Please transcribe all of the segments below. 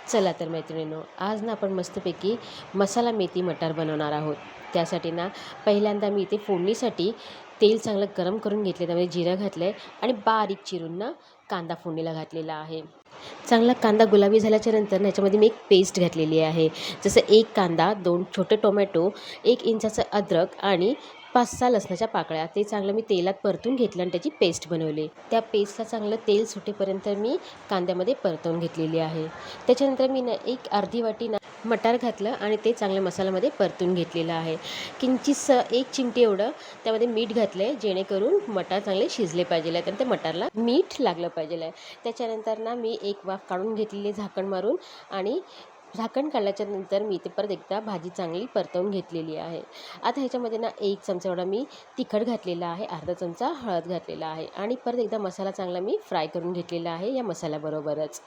चला तर मैत्रिणींनो, आज ना आपण मस्तपैकी मसाला मेथी मटार बनवणार आहोत. त्यासाठी ना पहिल्यांदा मी इथे फोडणीसाठी तेल चांगलं गरम करून घेतले, त्यामध्ये जिरं घातलं आहे आणि बारीक चिरून ना कांदा फोडणीला घातलेला आहे. चांगला कांदा गुलाबी झाल्याच्या नंतर ह्याच्यामध्ये मी एक पेस्ट घातलेली आहे. जसं एक कांदा, 2 छोटे टोमॅटो, 1 इंचाचं अद्रक आणि 5-6 लसणाच्या पाकळ्या, ते चांगलं मी तेलात परतून घेतलं आणि त्याची पेस्ट बनवली. त्या पेस्टला चांगलं तेल सुटेपर्यंत मी कांद्यामध्ये परतवून घेतलेली आहे. त्याच्यानंतर मी ना एक अर्धी वाटी ना मटार घातलं आणि ते चांगल्या मसाल्यामध्ये परतून घेतलेलं आहे. किंचितसं 1 चिमटी एवढं त्यामध्ये मीठ घातलं आहे, जेणेकरून मटार चांगले शिजले पाहिजे आहेत आणि त्या मटारला मीठ लागलं पाहिजे आहे. त्याच्यानंतर ना मी एक वाफ काढून घेतलेली झाकण मारून, आणि झाकण काढल्याच्यानंतर मी इथे परत एकदा भाजी चांगली परतवून घेतलेली आहे. आता ह्याच्यामध्ये ना 1 चमचा एवढा मी तिखट घातलेला आहे, अर्धा चमचा हळद घातलेला आहे आणि परत एकदा मसाला चांगला मी फ्राय करून घेतलेला आहे या मसाल्याबरोबरच.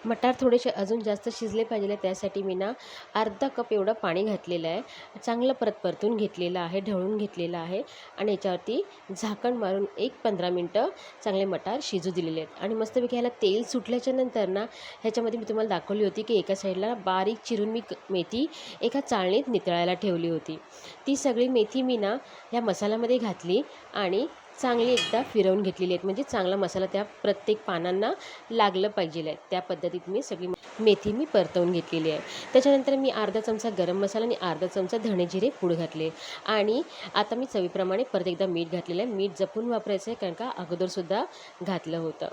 मटार थोडेसे अजून जास्त शिजले पाहिजे, त्यासाठी मी ना अर्धा कप एवढं पाणी घातलेलं आहे. चांगलं परत परतून घेतलेलं आहे, ढवळून घेतलेलं आहे आणि याच्यावरती झाकण मारून 1-15 मिनटं चांगले मटार शिजू दिलेले आहेत. आणि मस्तपैकी ह्याला तेल सुटल्याच्या नंतर ना ह्याच्यामध्ये मी तुम्हाला दाखवली होती की एका साईडला बारीक चिरून मी मेथी एका चाळणीत नितळायला ठेवली होती. ती सगळी मेथी मी ना ह्या मसाल्यामध्ये घातली आणि चांगली एकदा फिरवून घेतलेली आहेत, म्हणजे चांगला मसाला त्या प्रत्येक पानांना लागलं पाहिजे आहे. त्या पद्धतीत मी सगळी मेथी मी परतवून घेतलेली आहे. त्याच्यानंतर मी अर्धा चमचा गरम मसाला आणि अर्धा चमचा धणे जिरे पूड घातले आणि आता मी चवीप्रमाणे परत एकदा मीठ घातलेलं आहे. मीठ जपून वापरायचं आहे, कारण का अगोदरसुद्धा घातलं होतं.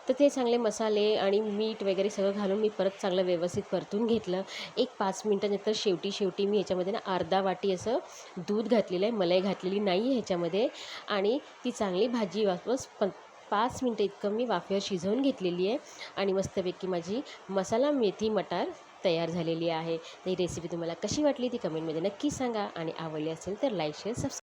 तर ते चांगले मसाले आणि मीठ वगैरे सगळं घालून मी परत चांगलं व्यवस्थित परतून घेतलं. एक 5 मिनटानंतर शेवटी मी ह्याच्यामध्ये ना अर्धा वाटी असं दूध घातलेलं आहे, मलाई घातलेली नाही आहे ह्याच्यामध्ये. आणि ती चांगली भाजी वापस 5 मिनटं इतकं मी वाफेवर शिजवून घेतलेली आहे आणि मस्तपैकी माझी मसाला मेथी मटार तयार झालेली आहे. ही रेसिपी तुम्हाला कशी वाटली ती कमेंटमध्ये नक्की सांगा आणि आवडली असेल तर लाईक, शेअर, सबस्क्राईब